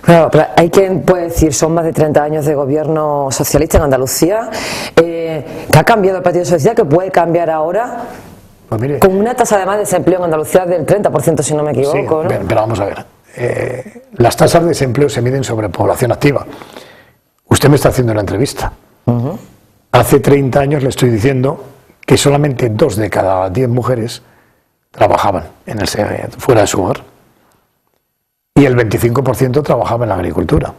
Claro, pero hay quien puede decir, son más de 30 años de gobierno socialista en Andalucía, que ha cambiado el Partido Socialista, que puede cambiar ahora, pues mire, con una tasa además de desempleo en Andalucía del 30%, si no me equivoco, sí, ¿no? Pero vamos a ver, las tasas de desempleo se miden sobre población activa. Usted me está haciendo una entrevista. Hace 30 años le estoy diciendo que solamente 2 de cada 10 mujeres trabajaban fuera de su hogar. Y el 25% trabajaba en la agricultura.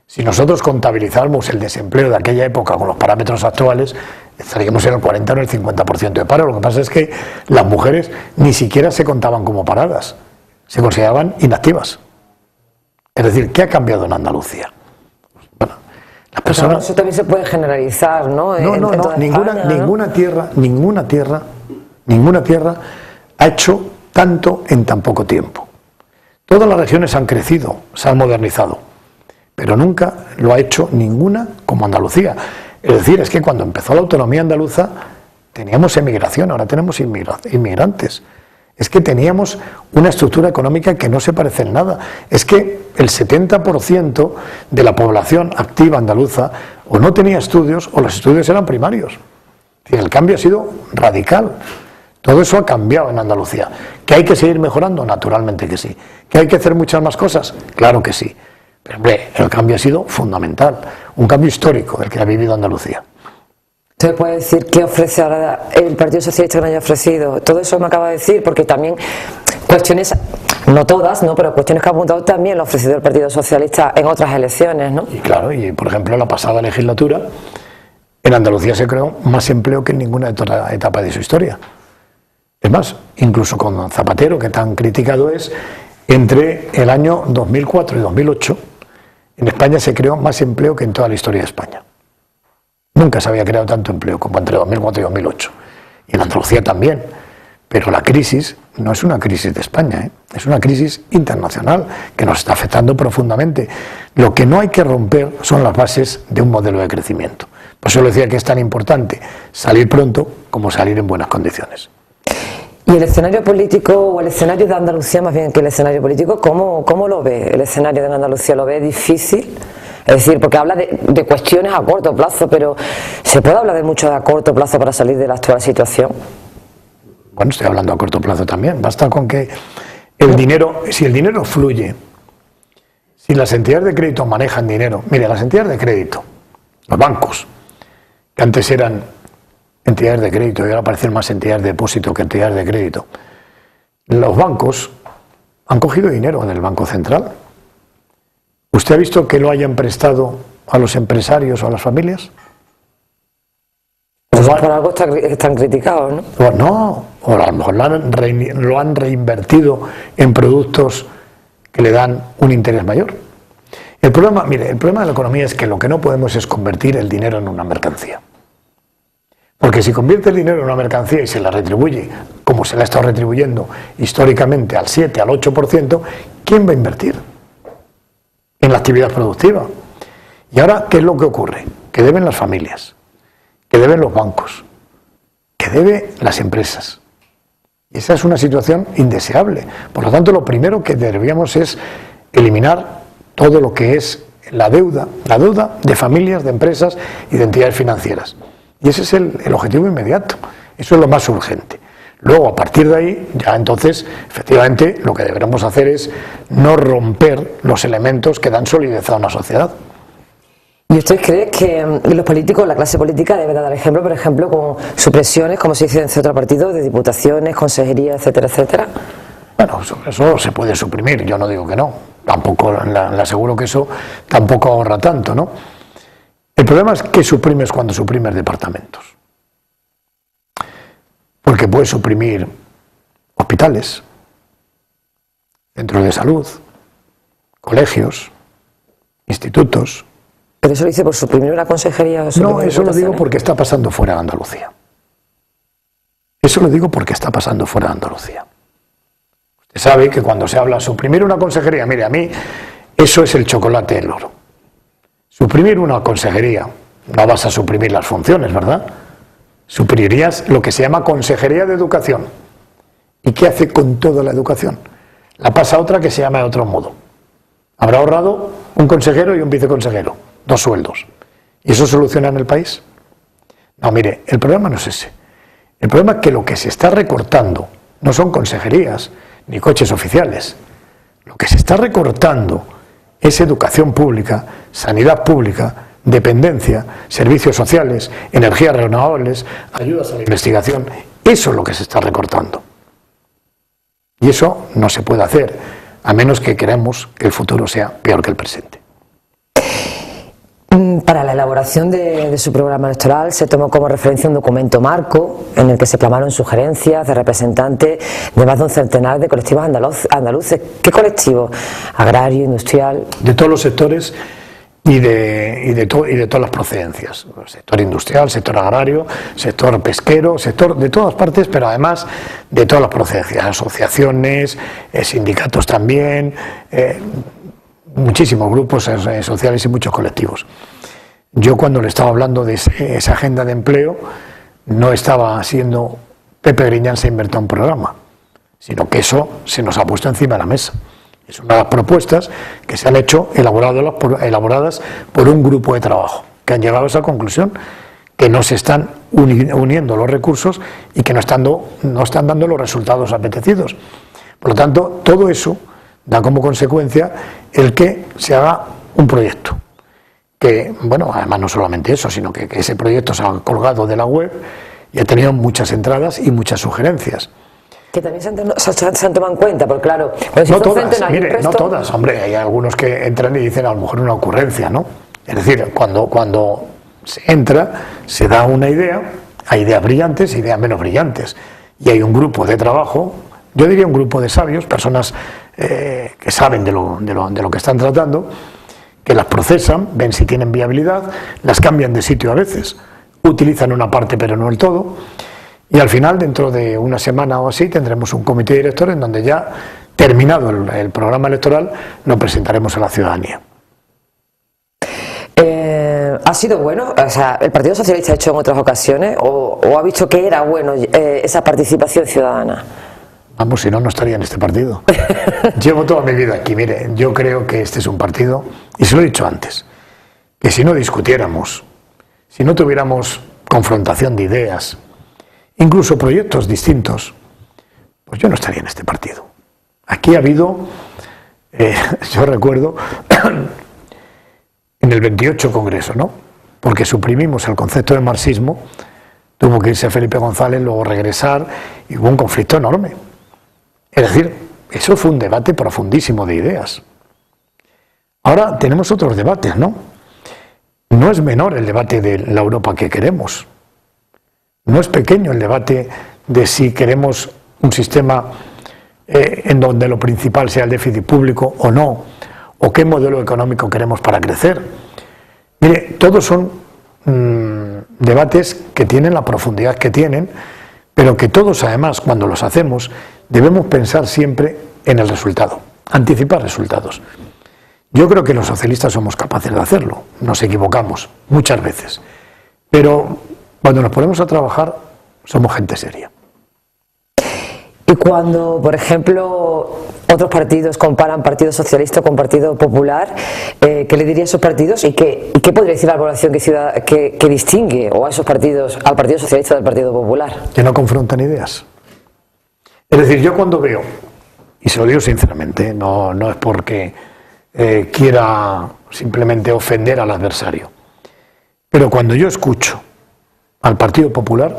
Si nosotros contabilizáramos el desempleo de aquella época con los parámetros actuales, estaríamos en el 40 o en el 50% de paro. Lo que pasa es que las mujeres ni siquiera se contaban como paradas, se consideraban inactivas. Es decir, ¿qué ha cambiado en Andalucía? Bueno, las personas... Eso también se puede generalizar, ¿no? No, ninguna tierra ha hecho tanto en tan poco tiempo. Todas las regiones han crecido, se han modernizado, pero nunca lo ha hecho ninguna como Andalucía. Es decir, es que cuando empezó la autonomía andaluza teníamos emigración, ahora tenemos inmigrantes. Es que teníamos una estructura económica que no se parece en nada. Es que el 70% de la población activa andaluza o no tenía estudios o los estudios eran primarios. Y el cambio ha sido radical. Todo eso ha cambiado en Andalucía. ¿Que hay que seguir mejorando? Naturalmente que sí. ¿Que hay que hacer muchas más cosas? Claro que sí. Pero hombre, el cambio ha sido fundamental. Un cambio histórico del que ha vivido Andalucía. ¿Usted puede decir qué ofrece ahora el Partido Socialista que no haya ofrecido? Todo eso me acaba de decir, porque también cuestiones, no todas, ¿no?, pero cuestiones que ha apuntado también lo ha ofrecido el Partido Socialista en otras elecciones, ¿no? Y claro, y por ejemplo, en la pasada legislatura, en Andalucía se creó más empleo que en ninguna otra etapa de su historia. Es más, incluso con Zapatero, que tan criticado es, entre el año 2004 y 2008, en España se creó más empleo que en toda la historia de España. Nunca se había creado tanto empleo como entre 2004 y 2008. Y en Andalucía también. Pero la crisis no es una crisis de España, es una crisis internacional que nos está afectando profundamente. Lo que no hay que romper son las bases de un modelo de crecimiento. Por eso le decía que es tan importante salir pronto como salir en buenas condiciones. ¿Y el escenario político, o el escenario de Andalucía más bien que el escenario político, cómo lo ve el escenario de Andalucía? ¿Lo ve difícil? Es decir, porque habla de cuestiones a corto plazo, pero ¿se puede hablar de mucho a corto plazo para salir de la actual situación? Bueno, estoy hablando a corto plazo también. Basta con que el dinero, si el dinero fluye, si las entidades de crédito manejan dinero, mire, las entidades de crédito, los bancos, que antes eran entidades de crédito y ahora parecen más entidades de depósito que entidades de crédito, los bancos han cogido dinero en el Banco Central. ¿Usted ha visto que lo hayan prestado a los empresarios o a las familias? Pues por algo están criticados, ¿no? Pues no, o a lo mejor lo han reinvertido en productos que le dan un interés mayor. El problema, mire, el problema de la economía es que lo que no podemos es convertir el dinero en una mercancía. Porque si convierte el dinero en una mercancía y se la retribuye, como se la ha estado retribuyendo históricamente al 7, al 8%, ¿quién va a invertir en la actividad productiva? Y ahora, ¿qué es lo que ocurre? Que deben las familias, que deben los bancos, que deben las empresas. Y esa es una situación indeseable. Por lo tanto, lo primero que deberíamos es eliminar todo lo que es la deuda de familias, de empresas y de entidades financieras. Y ese es el objetivo inmediato. Eso es lo más urgente. Luego, a partir de ahí, ya entonces, efectivamente, lo que deberemos hacer es no romper los elementos que dan solidez a una sociedad. ¿Y usted cree que los políticos, la clase política, debe dar ejemplo, por ejemplo, con supresiones, como se dice en otro partido, de diputaciones, consejerías, etcétera, etcétera? Bueno, eso se puede suprimir, yo no digo que no. Tampoco, le aseguro que eso tampoco ahorra tanto, ¿no? El problema es que suprimes cuando suprimes departamentos. Porque puedes suprimir hospitales, centros de salud, colegios, institutos. ¿Pero eso lo dice por suprimir una consejería? No, eso lo digo porque está pasando fuera de Andalucía. Eso lo digo porque está pasando fuera de Andalucía. Usted sabe que cuando se habla de suprimir una consejería, mire, a mí eso es el chocolate del oro. Suprimir una consejería, no vas a suprimir las funciones, ¿verdad? Suprimirías lo que se llama Consejería de Educación. ¿Y qué hace con toda la educación? La pasa a otra que se llama de otro modo. Habrá ahorrado un consejero y un viceconsejero, 2 sueldos. ¿Y eso soluciona en el país? No, mire, el problema no es ese. El problema es que lo que se está recortando no son consejerías ni coches oficiales. Lo que se está recortando es educación pública, sanidad pública, dependencia, servicios sociales, energías renovables, ayudas a la investigación. Eso es lo que se está recortando. Y eso no se puede hacer, a menos que queramos que el futuro sea peor que el presente. Para la elaboración de su programa electoral se tomó como referencia un documento marco en el que se plasmaron sugerencias de representantes de más de un centenar de colectivos andaluces. ¿Qué colectivos? Agrario, industrial. De todos los sectores y de todas las procedencias. Sector industrial, sector agrario, sector pesquero, sector de todas partes, pero además de todas las procedencias. Asociaciones, sindicatos también, muchísimos grupos sociales y muchos colectivos. Yo cuando le estaba hablando de esa agenda de empleo no estaba haciendo Pepe Griñán se inventó un programa, sino que eso se nos ha puesto encima de la mesa. Es una de las propuestas que se han hecho elaboradas por un grupo de trabajo, que han llegado a esa conclusión, que no se están uniendo los recursos y que no están dando los resultados apetecidos. Por lo tanto, todo eso da como consecuencia el que se haga un proyecto. Que, bueno, además no solamente eso, sino que ese proyecto se ha colgado de la web y ha tenido muchas entradas y muchas sugerencias. Que también se han tomado en cuenta, porque claro, no todas, mire, no todas, hombre, hay algunos que entran y dicen a lo mejor una ocurrencia, ¿no? Es decir, cuando se entra, se da una idea, hay ideas brillantes, ideas menos brillantes, y hay un grupo de trabajo, yo diría un grupo de sabios, personas que saben de lo que están tratando, que las procesan, ven si tienen viabilidad, las cambian de sitio a veces, utilizan una parte pero no el todo, y al final, dentro de una semana o así, tendremos un comité director en donde ya, terminado el programa electoral, lo presentaremos a la ciudadanía. ¿Ha sido bueno? O sea, ¿el Partido Socialista ha hecho en otras ocasiones o ha visto que era bueno esa participación ciudadana? Vamos, si no, no estaría en este partido. Llevo toda mi vida aquí. Mire, yo creo que este es un partido, y se lo he dicho antes, que si no discutiéramos, si no tuviéramos confrontación de ideas, incluso proyectos distintos, pues yo no estaría en este partido. Aquí ha habido, yo recuerdo, en el 28 Congreso, ¿no? Porque suprimimos el concepto de marxismo, tuvo que irse Felipe González, luego regresar, y hubo un conflicto enorme. Es decir, eso fue un debate profundísimo de ideas. Ahora tenemos otros debates, ¿no? No es menor el debate de la Europa que queremos. No es pequeño el debate de si queremos un sistema en donde lo principal sea el déficit público o no, o qué modelo económico queremos para crecer. Mire, todos son debates que tienen la profundidad que tienen, pero que todos además, cuando los hacemos, debemos pensar siempre en el resultado, anticipar resultados. Yo creo que los socialistas somos capaces de hacerlo, nos equivocamos muchas veces, pero cuando nos ponemos a trabajar somos gente seria. Y cuando, por ejemplo, otros partidos comparan Partido Socialista con Partido Popular, ¿qué le diría a esos partidos? ¿Y qué podría decir la población que distingue o a esos partidos, al Partido Socialista del Partido Popular? Que no confrontan ideas. Es decir, yo cuando veo, y se lo digo sinceramente, no es porque quiera simplemente ofender al adversario, pero cuando yo escucho al Partido Popular,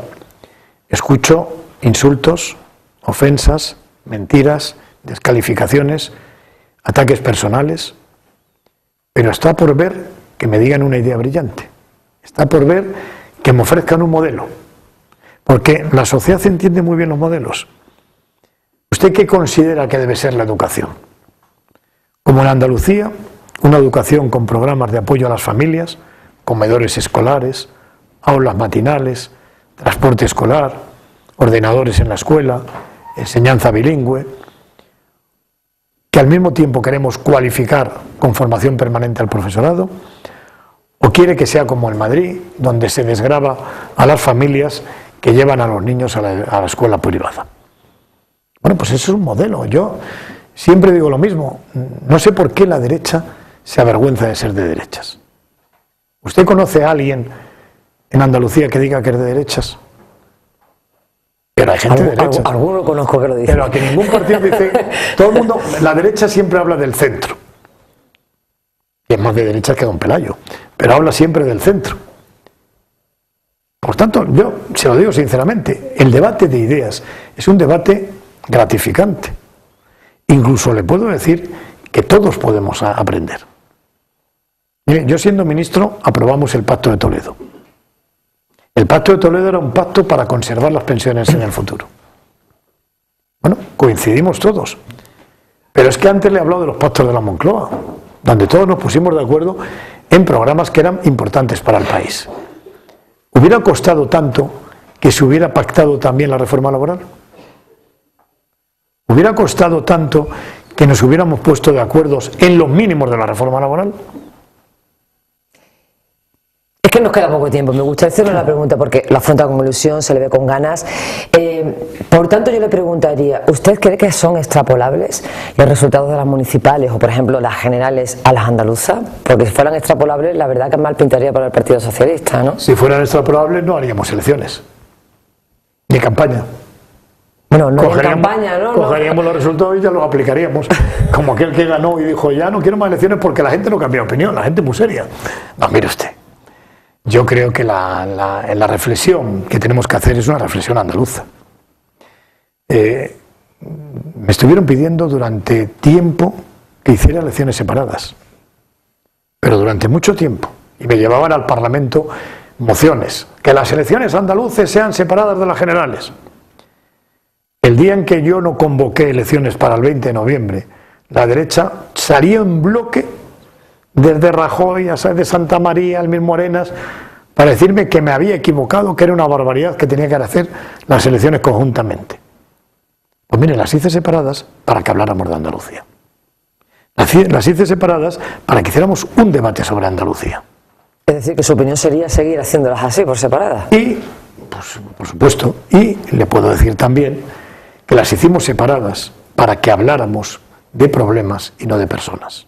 escucho insultos, ofensas, mentiras, descalificaciones, ataques personales, pero está por ver que me digan una idea brillante, está por ver que me ofrezcan un modelo, porque la sociedad entiende muy bien los modelos. ¿Usted qué considera que debe ser la educación? Como en Andalucía, una educación con programas de apoyo a las familias, comedores escolares, aulas matinales, transporte escolar, ordenadores en la escuela, enseñanza bilingüe, que al mismo tiempo queremos cualificar con formación permanente al profesorado, o quiere que sea como en Madrid, donde se desgrava a las familias que llevan a los niños a la escuela privada. Bueno, pues eso es un modelo. Yo, siempre digo lo mismo, no sé por qué la derecha se avergüenza de ser de derechas. ¿Usted conoce a alguien en Andalucía que diga que es de derechas? Pero hay gente de derechas. Alguno conozco que lo dice. Pero que ningún partido dice, todo el mundo, la derecha siempre habla del centro. Y es más de derechas que don Pelayo, pero habla siempre del centro. Por tanto, yo se lo digo sinceramente, el debate de ideas es un debate gratificante. Incluso le puedo decir que todos podemos aprender. Mire, yo siendo ministro aprobamos el Pacto de Toledo. El Pacto de Toledo era un pacto para conservar las pensiones en el futuro. Bueno, coincidimos todos. Pero es que antes le he hablado de los pactos de la Moncloa, donde todos nos pusimos de acuerdo en programas que eran importantes para el país. ¿Hubiera costado tanto que se hubiera pactado también la reforma laboral? ¿Hubiera costado tanto que nos hubiéramos puesto de acuerdo en los mínimos de la reforma laboral? Es que nos queda poco tiempo. Me gustaría hacerle una pregunta porque la afronta con ilusión, se le ve con ganas. Por tanto, yo le preguntaría, ¿usted cree que son extrapolables los resultados de las municipales o, por ejemplo, las generales a las andaluzas? Porque si fueran extrapolables, la verdad que mal pintaría para el Partido Socialista, ¿no? Si fueran extrapolables, no haríamos elecciones. Ni campaña. Bueno, no en campaña, ¿no? Cogeríamos los resultados y ya los aplicaríamos. Como aquel que ganó y dijo, ya no quiero más elecciones porque la gente no cambia de opinión, la gente es muy seria. No, mire usted. Yo creo que la reflexión que tenemos que hacer es una reflexión andaluza. Me estuvieron pidiendo durante tiempo que hiciera elecciones separadas, pero durante mucho tiempo, y me llevaban al Parlamento mociones, que las elecciones andaluces sean separadas de las generales. El día en que yo no convoqué elecciones para el 20 de noviembre, la derecha salió en bloque desde Rajoy a de Santa María, al mismo Arenas, para decirme que me había equivocado, que era una barbaridad, que tenía que hacer las elecciones conjuntamente. Pues mire, las hice separadas para que habláramos de Andalucía. Las hice separadas para que hiciéramos un debate sobre Andalucía. Es decir, que su opinión sería seguir haciéndolas así, por separadas. Y, pues, por supuesto, y le puedo decir también que las hicimos separadas para que habláramos de problemas y no de personas.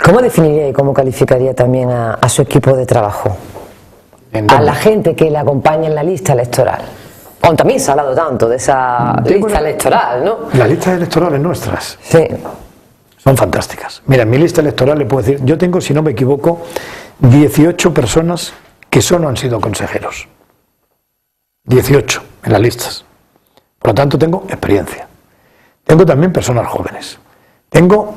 ¿Cómo definiría y cómo calificaría también a su equipo de trabajo? A la gente que le acompaña en la lista electoral. O también se ha hablado tanto de esa lista electoral, ¿no? Las listas electorales nuestras sí. Son fantásticas. Mira, en mi lista electoral le puedo decir, yo tengo, si no me equivoco, 18 personas que solo han sido consejeros. 18 en las listas. Por lo tanto, tengo experiencia. Tengo también personas jóvenes. Tengo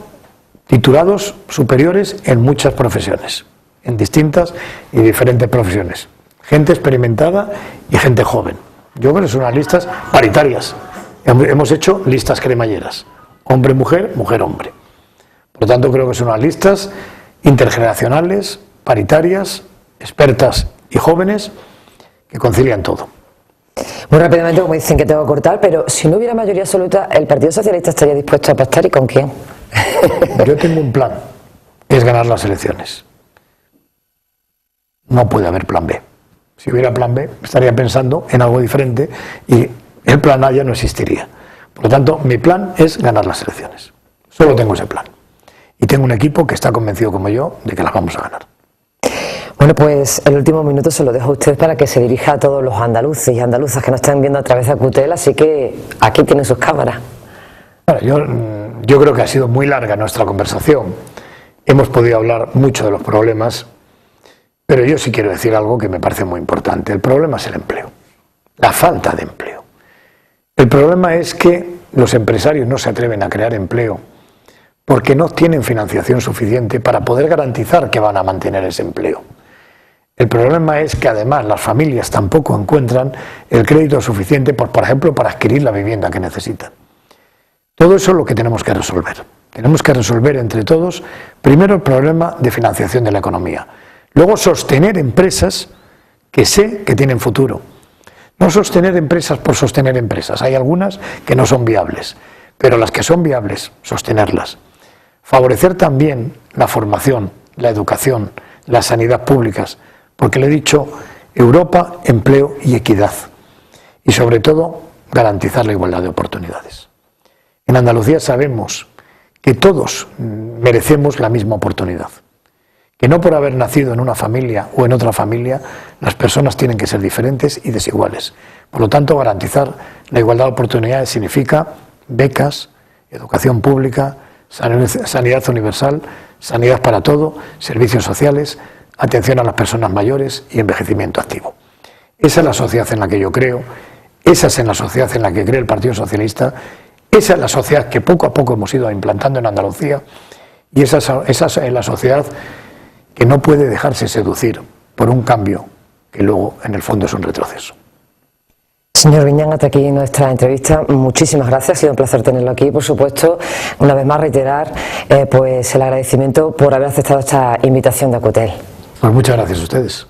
titulados superiores en muchas profesiones, en distintas y diferentes profesiones. Gente experimentada y gente joven. Yo creo que son unas listas paritarias. Hemos hecho listas cremalleras. Hombre-mujer, mujer-hombre. Por lo tanto, creo que son unas listas intergeneracionales, paritarias, expertas y jóvenes que concilian todo. Muy rápidamente, como dicen que tengo que cortar, pero si no hubiera mayoría absoluta, ¿el Partido Socialista estaría dispuesto a pactar y con quién? Yo tengo un plan, es ganar las elecciones. No puede haber plan B. Si hubiera plan B, estaría pensando en algo diferente y el plan A ya no existiría. Por lo tanto, mi plan es ganar las elecciones. Solo tengo ese plan. Y tengo un equipo que está convencido como yo de que las vamos a ganar. Bueno, pues el último minuto se lo dejo a usted para que se dirija a todos los andaluces y andaluzas que nos están viendo a través de Acutel, así que aquí tienen sus cámaras. Bueno, yo creo que ha sido muy larga nuestra conversación. Hemos podido hablar mucho de los problemas, pero yo sí quiero decir algo que me parece muy importante. El problema es el empleo, la falta de empleo. El problema es que los empresarios no se atreven a crear empleo porque no tienen financiación suficiente para poder garantizar que van a mantener ese empleo. El problema es que además las familias tampoco encuentran el crédito suficiente, por ejemplo, para adquirir la vivienda que necesitan. Todo eso es lo que tenemos que resolver. Tenemos que resolver entre todos, primero el problema de financiación de la economía, luego sostener empresas que sé que tienen futuro. No sostener empresas por sostener empresas, hay algunas que no son viables, pero las que son viables, sostenerlas. Favorecer también la formación, la educación, la sanidad públicas, porque le he dicho Europa, empleo y equidad. Y sobre todo, garantizar la igualdad de oportunidades. En Andalucía sabemos que todos merecemos la misma oportunidad, que no por haber nacido en una familia o en otra familia las personas tienen que ser diferentes y desiguales. Por lo tanto, garantizar la igualdad de oportunidades significa becas, educación pública, sanidad universal, sanidad para todo, servicios sociales, atención a las personas mayores y envejecimiento activo. Esa es la sociedad en la que yo creo, esa es la sociedad en la que cree el Partido Socialista, esa es la sociedad que poco a poco hemos ido implantando en Andalucía y esa es la sociedad que no puede dejarse seducir por un cambio que luego en el fondo es un retroceso. Señor Griñán, hasta aquí nuestra entrevista. Muchísimas gracias, ha sido un placer tenerlo aquí. Por supuesto, una vez más reiterar pues el agradecimiento por haber aceptado esta invitación de Acutel. Pues muchas gracias a ustedes.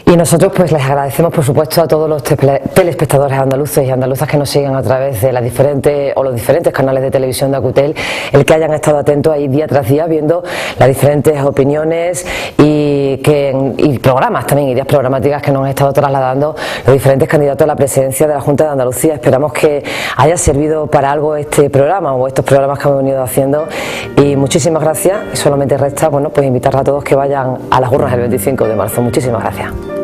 Y nosotros pues les agradecemos por supuesto a todos los telespectadores andaluces y andaluzas que nos siguen a través de los diferentes canales de televisión de Acutel, el que hayan estado atentos ahí día tras día viendo las diferentes opiniones y programas también, ideas programáticas que nos han estado trasladando los diferentes candidatos a la presidencia de la Junta de Andalucía. Esperamos que haya servido para algo este programa o estos programas que hemos venido haciendo y muchísimas gracias. Solamente resta pues invitar a todos que vayan a las urnas el 25 de marzo. Muchísimas gracias.